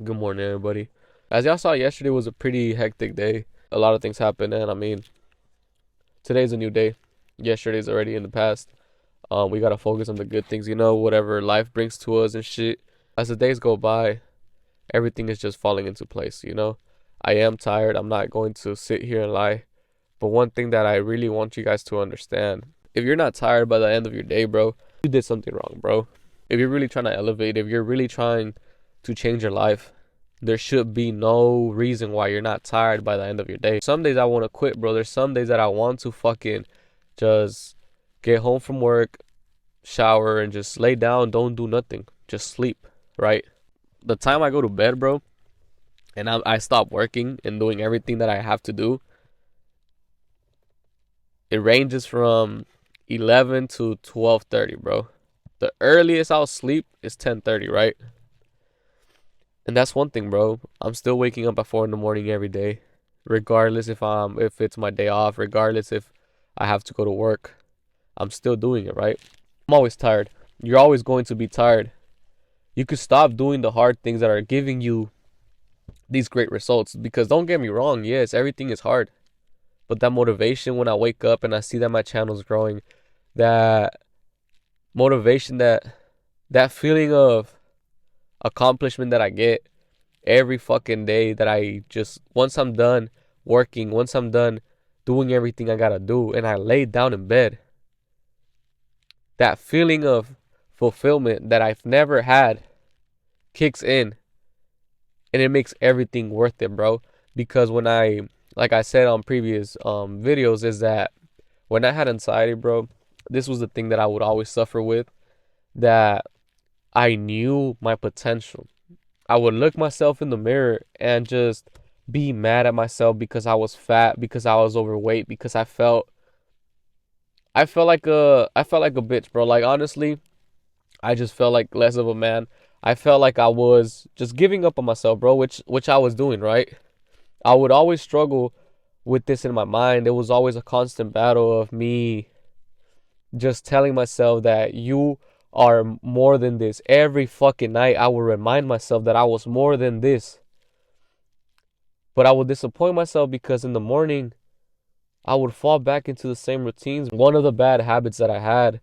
Good morning, everybody. As y'all saw, yesterday was a pretty hectic day. A lot of things happened, and today's a new day. Yesterday's already in the past. We gotta focus on the good things, whatever life brings to us and shit. As the days go by, everything is just falling into place. I am tired. I'm not going to sit here and lie. But one thing that I really want you guys to understand, if you're not tired by the end of your day, bro, you did something wrong, bro. If you're really trying to elevate, if you're really trying to change your life, there should be no reason why you're not tired by the end of your day. Some days I want to quit, bro. There's some days that I want to fucking just get home from work, shower, and just lay down, don't do nothing, just sleep, right? The time I go to bed, bro, and I stop working and doing everything that I have to do, it ranges from 11 to 12:30, bro. The earliest I'll sleep is 10:30, right? And that's one thing, bro. I'm still waking up at 4 in the morning every day, regardless if it's my day off, regardless if I have to go to work. I'm still doing it, right? I'm always tired. You're always going to be tired. You could stop doing the hard things that are giving you these great results, because don't get me wrong, yes, everything is hard. But that motivation when I wake up and I see that my channel's growing, that motivation, that feeling of accomplishment that I get every fucking day, that I just, once I'm done working, once I'm done doing everything I gotta do, and I lay down in bed, that feeling of fulfillment that I've never had kicks in, and it makes everything worth it, bro. Because like I said on previous videos, is that when I had anxiety, bro, this was the thing that I would always suffer with, that I knew my potential. I would look myself in the mirror and just be mad at myself because I was fat, because I was overweight, because I felt like a bitch, bro. Like, honestly, I just felt like less of a man. I felt like I was just giving up on myself, bro, which I was doing, right? I would always struggle with this in my mind. It was always a constant battle of me just telling myself that you are more than this. Every fucking night I would remind myself that I was more than this. But I would disappoint myself because in the morning I would fall back into the same routines. One of the bad habits that I had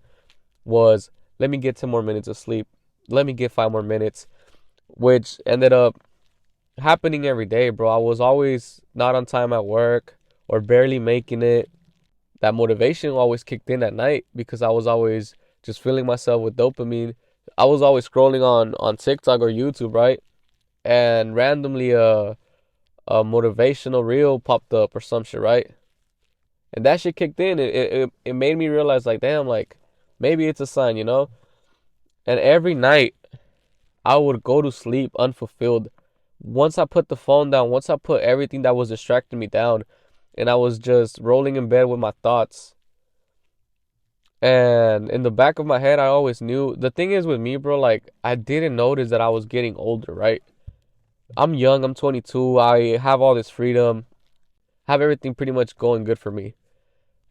was, let me get 10 more minutes of sleep. Let me get 5 more minutes, which ended up happening every day, bro. I was always not on time at work or barely making it. That motivation always kicked in at night because I was always just filling myself with dopamine. I was always scrolling on TikTok or YouTube, right? And randomly a motivational reel popped up or some shit, right? And that shit kicked in. It made me realize, like, damn, like, maybe it's a sign. And every night I would go to sleep unfulfilled. Once I put the phone down, once I put everything that was distracting me down, and I was just rolling in bed with my thoughts. And in the back of my head, I always knew. The thing is with me, bro, like, I didn't notice that I was getting older, right? I'm young, I'm 22, I have all this freedom, have everything pretty much going good for me.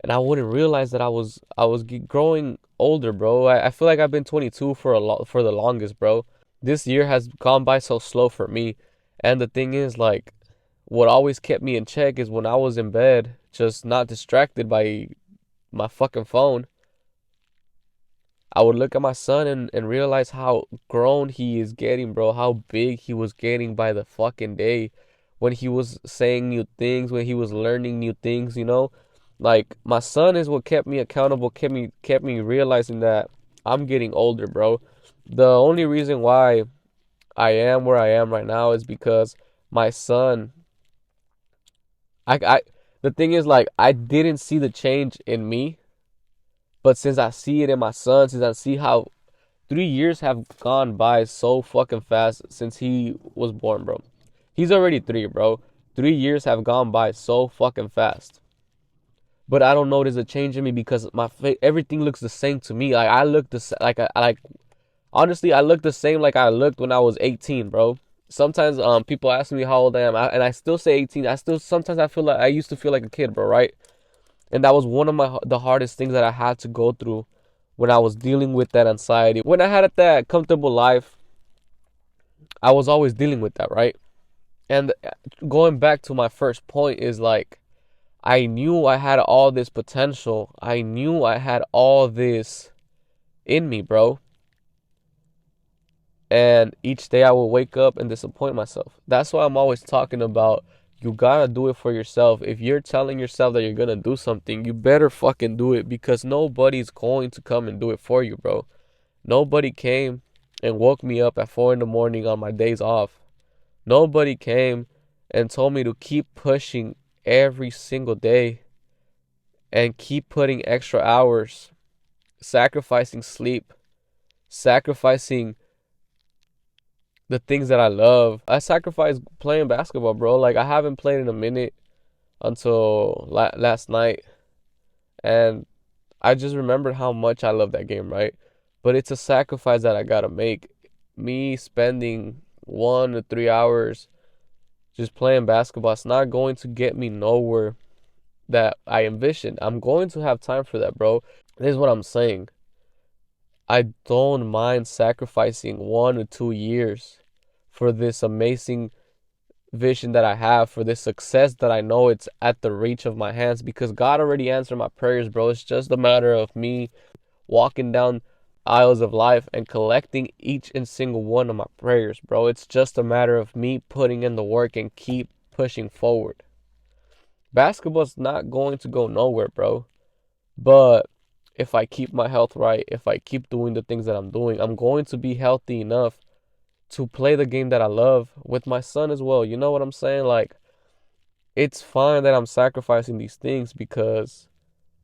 And I wouldn't realize that I was growing older, bro. I feel like I've been 22 for the longest, bro. This year has gone by so slow for me. And the thing is, like, what always kept me in check is when I was in bed, just not distracted by my fucking phone, I would look at my son and realize how grown he is getting, bro. How big he was getting by the fucking day. When he was saying new things, when he was learning new things. Like, my son is what kept me accountable, kept me realizing that I'm getting older, bro. The only reason why I am where I am right now is because my son, I the thing is, like, I didn't see the change in me, but since I see it in my son, since I see how 3 years have gone by so fucking fast since he was born, bro. He's already three, bro. 3 years have gone by so fucking fast. But I don't notice a change in me because everything looks the same to me. Like, I look like honestly, I look the same like I looked when I was 18, bro. Sometimes people ask me how old I am, and I still say 18. Sometimes I feel like I used to feel like a kid, bro, right? And that was one of the hardest things that I had to go through when I was dealing with that anxiety. When I had that comfortable life, I was always dealing with that, right? And going back to my first point is like, I knew I had all this potential. I knew I had all this in me, bro. And each day I will wake up and disappoint myself. That's why I'm always talking about, you gotta do it for yourself. If you're telling yourself that you're gonna do something, you better fucking do it, because nobody's going to come and do it for you, bro. Nobody came and woke me up at 4 in the morning on my days off. Nobody came and told me to keep pushing every single day and keep putting extra hours, sacrificing sleep, sacrificing the things that I love. I sacrificed playing basketball, bro. Like, I haven't played in a minute until last night, and I just remembered how much I love that game, right? But it's a sacrifice that I gotta make. Me spending 1 to 3 hours just playing basketball, it's not going to get me nowhere that I envisioned. I'm going to have time for that, bro. This is what I'm saying. I don't mind sacrificing 1 or 2 years for this amazing vision that I have, for this success that I know it's at the reach of my hands, because God already answered my prayers, bro. It's just a matter of me walking down aisles of life and collecting each and single one of my prayers, bro. It's just a matter of me putting in the work and keep pushing forward. Basketball's not going to go nowhere, bro. But if I keep my health right, if I keep doing the things that I'm doing, I'm going to be healthy enough to play the game that I love with my son as well. You know what I'm saying? Like, it's fine that I'm sacrificing these things, because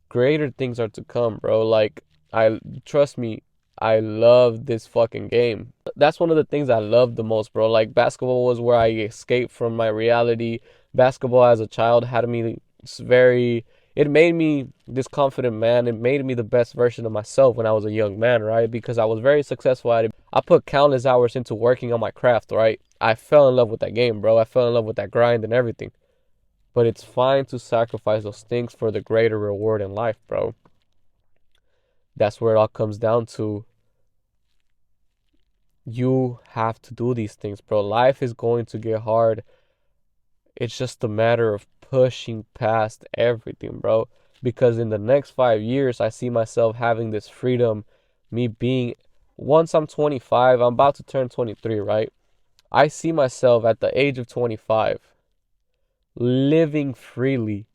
greater things are to come, bro. Like, I trust me, I love this fucking game. That's one of the things I love the most, bro. Like, basketball was where I escaped from my reality. Basketball as a child had me very, it made me this confident man. It made me the best version of myself when I was a young man, right? Because I was very successful at it. I put countless hours into working on my craft, right? I fell in love with that game, bro. I fell in love with that grind and everything. But it's fine to sacrifice those things for the greater reward in life, bro. That's where it all comes down to. You have to do these things, bro. Life is going to get hard. It's just a matter of pushing past everything, bro. Because in the next 5 years, I see myself having this freedom. Me being, once I'm 25, I'm about to turn 23, right? I see myself at the age of 25, living freely,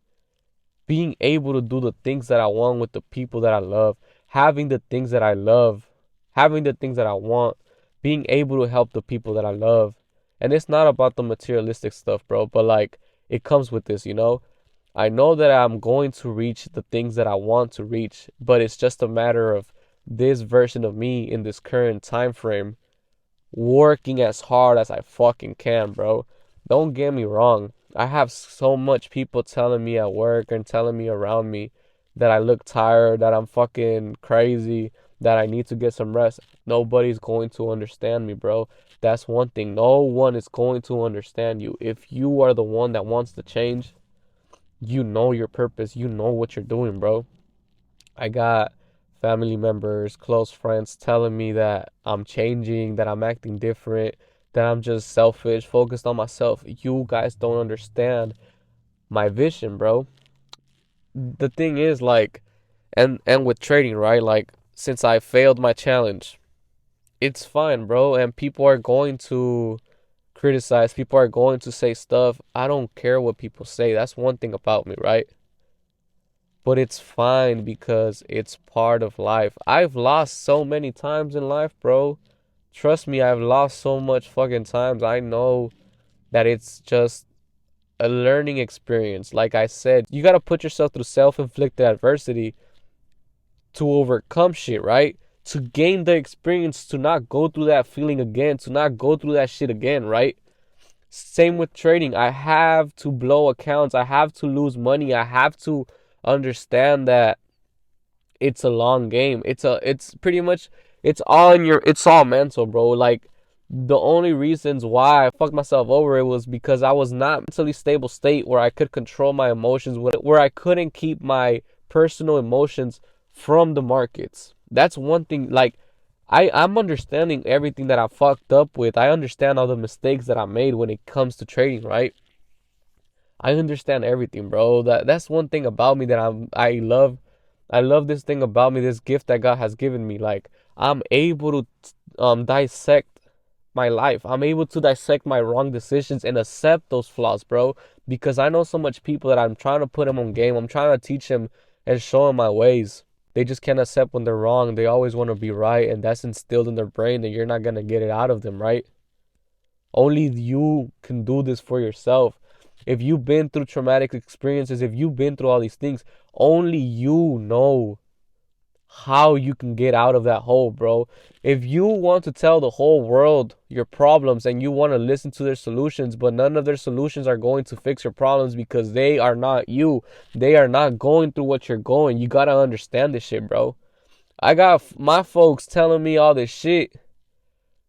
being able to do the things that I want with the people that I love, having the things that I love, having the things that I want, being able to help the people that I love. And it's not about the materialistic stuff, bro, but like, it comes with this, you know? I know that I'm going to reach the things that I want to reach, but it's just a matter of this version of me in this current time frame working as hard as I fucking can, bro. Don't get me wrong. I have so much people telling me at work and telling me around me that I look tired, that I'm fucking crazy, that I need to get some rest. Nobody's going to understand me, bro. That's one thing. No one is going to understand you. If you are the one that wants to change, you know your purpose. You know what you're doing, bro. I got family members, close friends telling me that I'm changing, that I'm acting different, that I'm just selfish, focused on myself. You guys don't understand my vision, bro. The thing is, like, and with trading, right? Like, since I failed my challenge, it's fine, bro. And people are going to criticize, people are going to say stuff. I don't care what people say. That's one thing about me, right? But it's fine, because it's part of life. I've lost so many times in life, bro. Trust me, I've lost so much fucking times. I know that it's just a learning experience. Like I said, you gotta put yourself through self-inflicted adversity to overcome shit, right? To gain the experience, to not go through that feeling again, to not go through that shit again, right? Same with trading. I have to blow accounts. I have to lose money. I have to understand that it's a long game. It's pretty much, it's all mental, bro. Like, the only reasons why I fucked myself over it was because I was not mentally stable state where I could control my emotions, where I couldn't keep my personal emotions from the markets. That's one thing. Like, I'm understanding everything that I fucked up with. I understand all the mistakes that I made when it comes to trading, right? I understand everything, bro. That's one thing about me that I love this thing about me, this gift that God has given me. Like, I'm able to dissect my life. I'm able to dissect my wrong decisions and accept those flaws, bro. Because I know so much people that I'm trying to put them on game. I'm trying to teach them and show them my ways. They just can't accept when they're wrong. They always want to be right, and that's instilled in their brain, and you're not gonna get it out of them, right? Only you can do this for yourself. If you've been through traumatic experiences, if you've been through all these things, only you know how you can get out of that hole, bro. If you want to tell the whole world your problems and you want to listen to their solutions, but none of their solutions are going to fix your problems because they are not you. They are not going through what you're going. You got to understand this shit, bro. I got my folks telling me all this shit.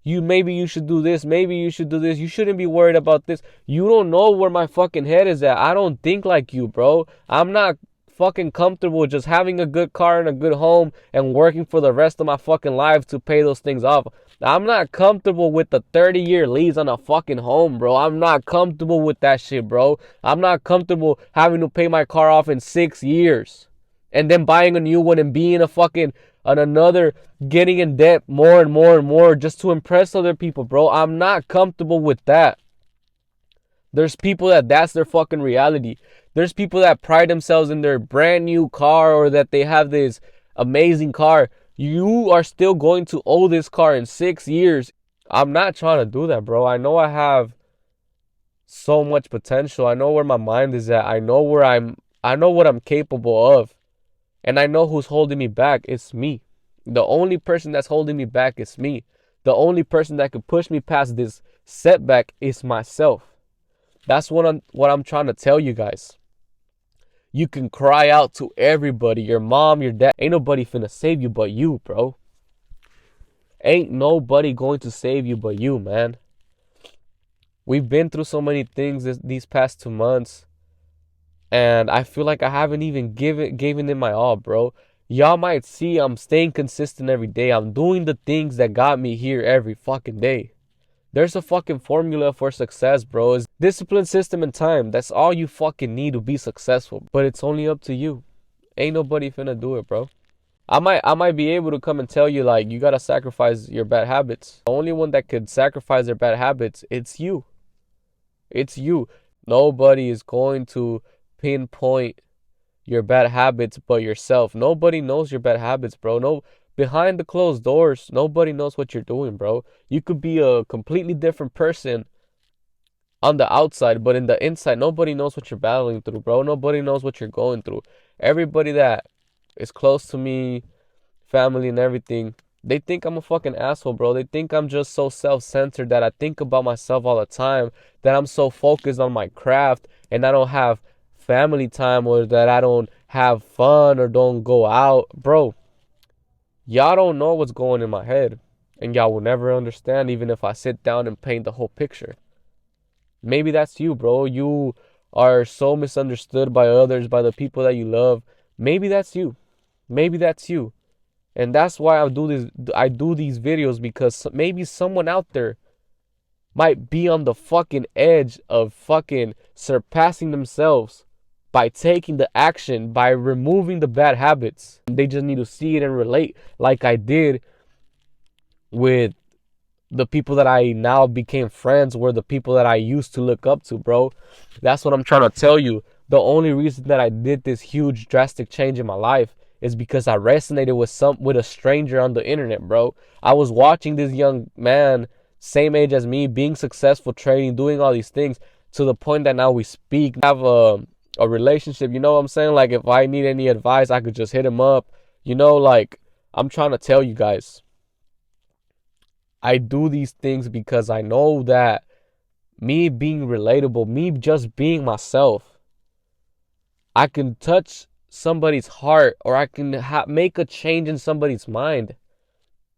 Maybe you should do this, maybe you should do this. You shouldn't be worried about this. You don't know where my fucking head is at. I don't think like you, bro. I'm not fucking comfortable just having a good car and a good home and working for the rest of my fucking life to pay those things off. I'm not comfortable with the 30-year lease on a fucking home, bro. I'm not comfortable with that shit, bro. I'm not comfortable having to pay my car off in 6 years and then buying a new one and being a fucking on another, getting in debt more and more and more just to impress other people, bro. I'm not comfortable with that. There's people that's their fucking reality. There's people that pride themselves in their brand new car or that they have this amazing car. You are still going to owe this car in 6 years. I'm not trying to do that, bro. I know I have so much potential. I know where my mind is at. I know what I'm capable of. And I know who's holding me back. It's me. The only person that's holding me back is me. The only person that could push me past this setback is myself. That's what I'm trying to tell you guys. You can cry out to everybody, your mom, your dad. Ain't nobody finna save you but you, bro. Ain't nobody going to save you but you, man. We've been through so many things these past 2 months. And I feel like I haven't even given it my all, bro. Y'all might see I'm staying consistent every day. I'm doing the things that got me here every fucking day. There's a fucking formula for success, bro. It's discipline, system, and time. That's all you fucking need to be successful. But it's only up to you. Ain't nobody finna do it, bro. I might be able to come and tell you, like, you gotta sacrifice your bad habits. The only one that could sacrifice their bad habits, it's you. It's you. Nobody is going to pinpoint your bad habits but yourself. Nobody knows your bad habits, bro. No, behind the closed doors, nobody knows what you're doing, bro. You could be a completely different person on the outside, but in the inside, nobody knows what you're battling through, bro. Nobody knows what you're going through. Everybody that is close to me, family and everything, they think I'm a fucking asshole, bro. They think I'm just so self-centered that I think about myself all the time, that I'm so focused on my craft and I don't have family time, or that I don't have fun or don't go out. Bro, y'all don't know what's going in my head, and y'all will never understand even if I sit down and paint the whole picture. Maybe that's you, bro. You are so misunderstood by others, by the people that you love. Maybe that's you. Maybe that's you. And that's why I do these videos, because maybe someone out there might be on the fucking edge of fucking surpassing themselves by taking the action, by removing the bad habits. They just need to see it and relate, like I did with the people that I now became friends, were the people that I used to look up to, bro. That's what I'm trying to tell you. The only reason that I did this huge drastic change in my life is because I resonated with a stranger on the internet, bro. I was watching this young man, same age as me, being successful, trading, doing all these things, to the point that now we speak, have a relationship. You know what I'm saying? Like, if I need any advice, I could just hit him up. You know, like, I'm trying to tell you guys, I do these things because I know that me being relatable, me just being myself, I can touch somebody's heart, or I can make a change in somebody's mind.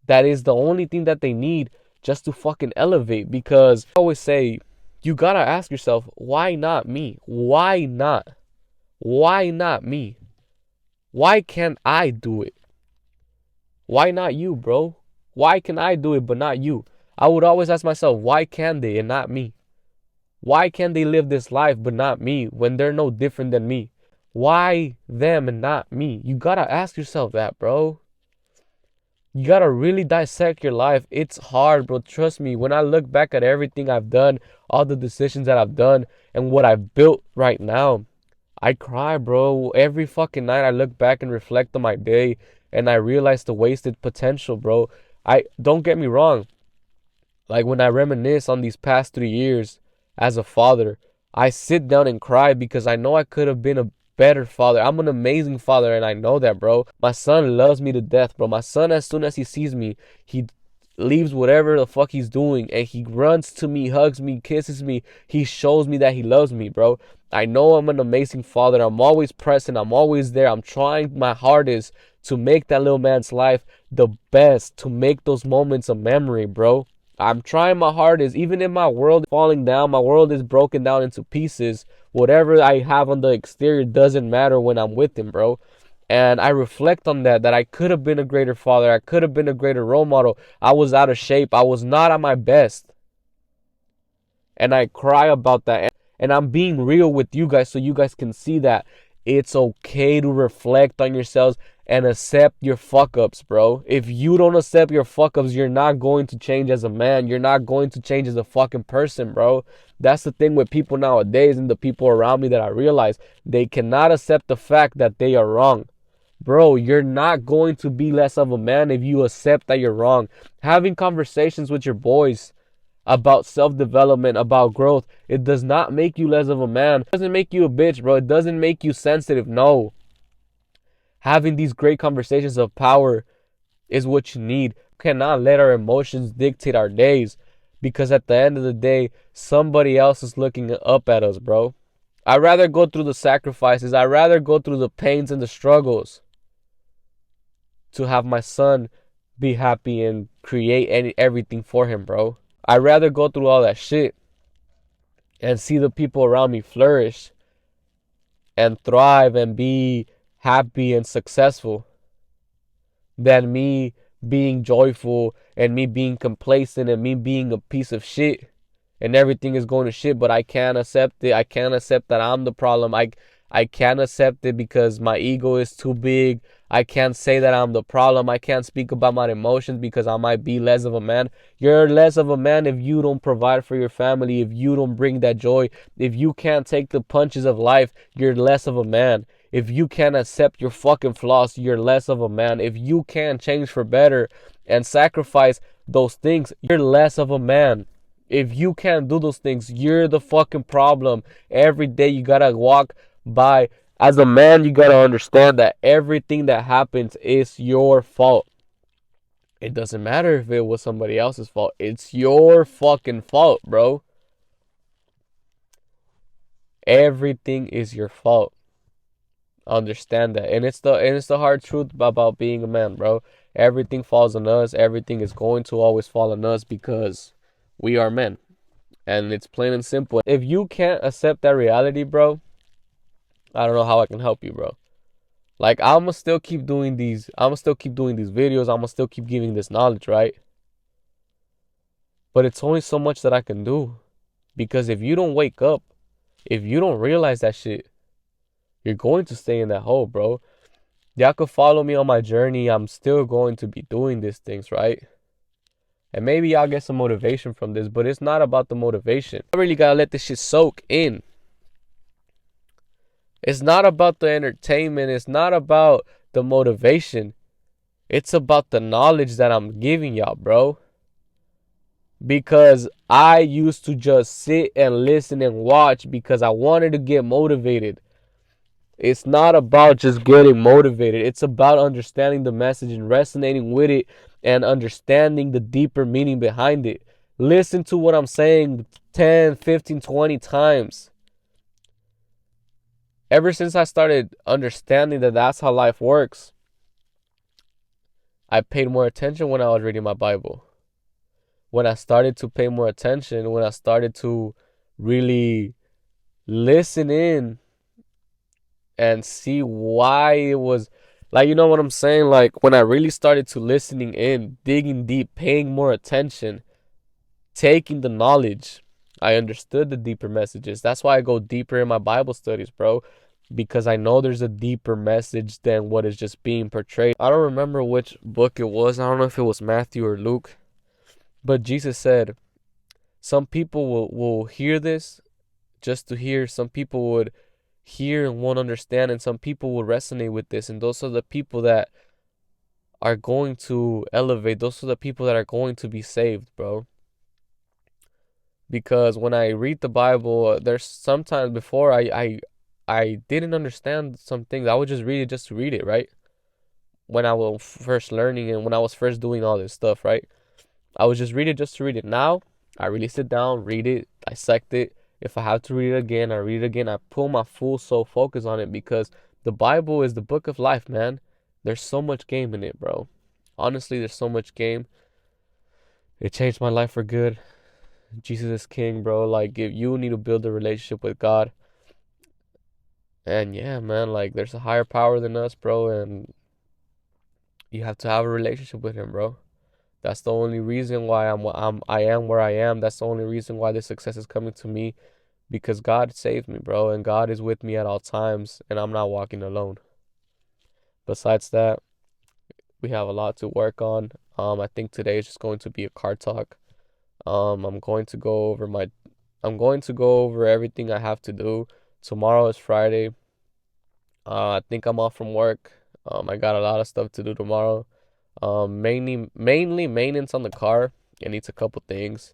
That is the only thing that they need just to fucking elevate. Because I always say, you gotta ask yourself, why not me? Why not? Why not me? Why can't I do it? Why not you, bro? Why can I do it but not you? I would always ask myself, why can they and not me? Why can they live this life but not me when they're no different than me? Why them and not me? You gotta ask yourself that, bro. You gotta really dissect your life. It's hard, bro. Trust me. When I look back at everything I've done, all the decisions that I've done, and what I've built right now, I cry, bro. Every fucking night I look back and reflect on my day, and I realize the wasted potential, bro. I don't get me wrong. Like when I reminisce on these past 3 years as a father, I sit down and cry because I know I could have been a better father. I'm an amazing father and I know that, bro. My son loves me to death, bro. My son, as soon as he sees me, he leaves whatever the fuck he's doing and he runs to me, hugs me, kisses me. He shows me that he loves me, bro. I know I'm an amazing father. I'm always present. I'm always there. I'm trying my hardest to make that little man's life the best, to make those moments a memory, bro. I'm trying my hardest. Even if my world is falling down, my world is broken down into pieces. Whatever I have on the exterior doesn't matter when I'm with him, bro. And I reflect on that I could have been a greater father. I could have been a greater role model. I was out of shape. I was not at my best. And I cry about that. And I'm being real with you guys so you guys can see that it's okay to reflect on yourselves and accept your fuck ups, bro. If you don't accept your fuck ups, you're not going to change as a man. You're not going to change as a fucking person, bro. That's the thing with people nowadays and the people around me that I realize they cannot accept the fact that they are wrong. Bro, you're not going to be less of a man if you accept that you're wrong. Having conversations with your boys about self-development, about growth, it does not make you less of a man. It doesn't make you a bitch, bro. It doesn't make you sensitive. No. Having these great conversations of power is what you need. We cannot let our emotions dictate our days because at the end of the day, somebody else is looking up at us, bro. I'd rather go through the sacrifices. I'd rather go through the pains and the struggles to have my son be happy and create everything for him, bro. I'd rather go through all that shit and see the people around me flourish and thrive and be happy and successful than me being joyful and me being complacent and me being a piece of shit and everything is going to shit, but I can't accept it. I can't accept that I'm the problem. I can't accept it because my ego is too big. I can't say that I'm the problem. I can't speak about my emotions because I might be less of a man. You're less of a man if you don't provide for your family, if you don't bring that joy, if you can't take the punches of life, you're less of a man. If you can't accept your fucking flaws, you're less of a man. If you can't change for better and sacrifice those things, you're less of a man. If you can't do those things, you're the fucking problem. Every day you gotta walk by. As a man, you gotta understand that everything that happens is your fault. It doesn't matter if it was somebody else's fault. It's your fucking fault, bro. Everything is your fault. Understand that. And it's the hard truth about being a man, bro. Everything falls on us. Everything is going to always fall on us because we are men. And it's plain and simple. If you can't accept that reality, bro, I don't know how I can help you, bro. Like, I'ma still keep doing these videos. I'ma still keep giving this knowledge, right? But it's only so much that I can do. Because if you don't wake up, if you don't realize that shit, you're going to stay in that hole, bro. Y'all could follow me on my journey. I'm still going to be doing these things, right? And maybe y'all get some motivation from this, but it's not about the motivation. I really gotta let this shit soak in. It's not about the entertainment. It's not about the motivation. It's about the knowledge that I'm giving y'all, bro. Because I used to just sit and listen and watch because I wanted to get motivated. It's not about just getting motivated. It's about understanding the message and resonating with it and understanding the deeper meaning behind it. Listen to what I'm saying 10, 15, 20 times. Ever since I started understanding that that's how life works, I paid more attention when I was reading my Bible. When I started to pay more attention, when I started to really listen in and see why it was Like, you know what I'm saying? Like, when I really started to listening in, digging deep, paying more attention, taking the knowledge, I understood the deeper messages. That's why I go deeper in my Bible studies, bro, because I know there's a deeper message than what is just being portrayed. I don't remember which book it was. I don't know if it was Matthew or Luke, but Jesus said, some people will hear this just to hear. Some people would hear and won't understand, and some people will resonate with this. And those are the people that are going to elevate. Those are the people that are going to be saved, bro. Because when I read the Bible, there's sometimes before I didn't understand some things. I would just read it just to read it, right? When I was first learning and when I was first doing all this stuff, right? I would just read it just to read it. Now, I really sit down, read it, dissect it. If I have to read it again, I read it again. I pull my full soul focus on it because the Bible is the book of life, man. There's so much game in it, bro. Honestly, there's so much game. It changed my life for good. Jesus is king, bro. Like, if you need to build a relationship with God, and yeah, man, like, there's a higher power than us, bro, and you have to have a relationship with him, bro. That's the only reason why I am where I am. That's the only reason why this success is coming to me, because God saved me, bro, and God is with me at all times, and I'm not walking alone. Besides that, we have a lot to work on. I think today is just going to be a car talk. I'm going to go over everything I have to do. Tomorrow is Friday. I think I'm off from work. I got a lot of stuff to do tomorrow. Mainly maintenance on the car. It needs a couple things.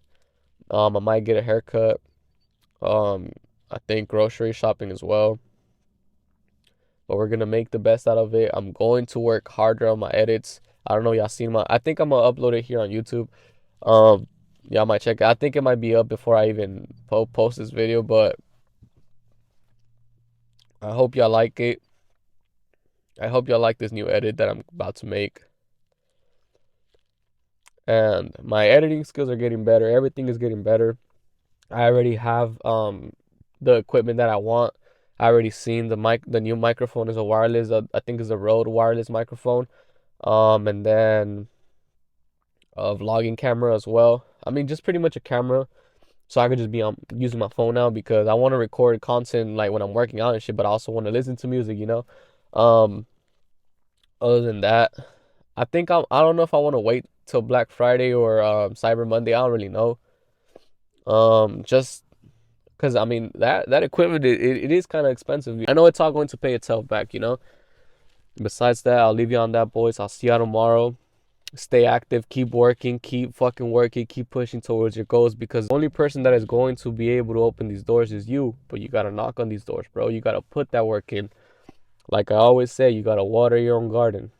I might get a haircut. Um, I think grocery shopping as well. But we're gonna make the best out of it. I'm going to work harder on my edits. I don't know, y'all seen my. I think I'm gonna upload it here on YouTube. Um, yeah, I might check it. I think it might be up before I even post this video, but I hope y'all like it. I hope y'all like this new edit that I'm about to make. And my editing skills are getting better. Everything is getting better. I already have the equipment that I want. I already seen the new microphone is a wireless. I think it's a Rode wireless microphone. And then a vlogging camera as well. I mean, just pretty much a camera, so I could just be using my phone now because I want to record content like when I'm working out and shit, but I also want to listen to music, you know. Um, Other than that, I don't know if I want to wait till Black Friday or Cyber Monday. I don't really know. Just because I mean that equipment it is kind of expensive. I know it's all going to pay itself back, you know. Besides that, I'll leave you on that, boys. I'll see y'all tomorrow. Stay active, keep working, keep fucking working, keep pushing towards your goals, because the only person that is going to be able to open these doors is you. But you gotta knock on these doors, bro. You gotta put that work in. Like I always say, you gotta water your own garden.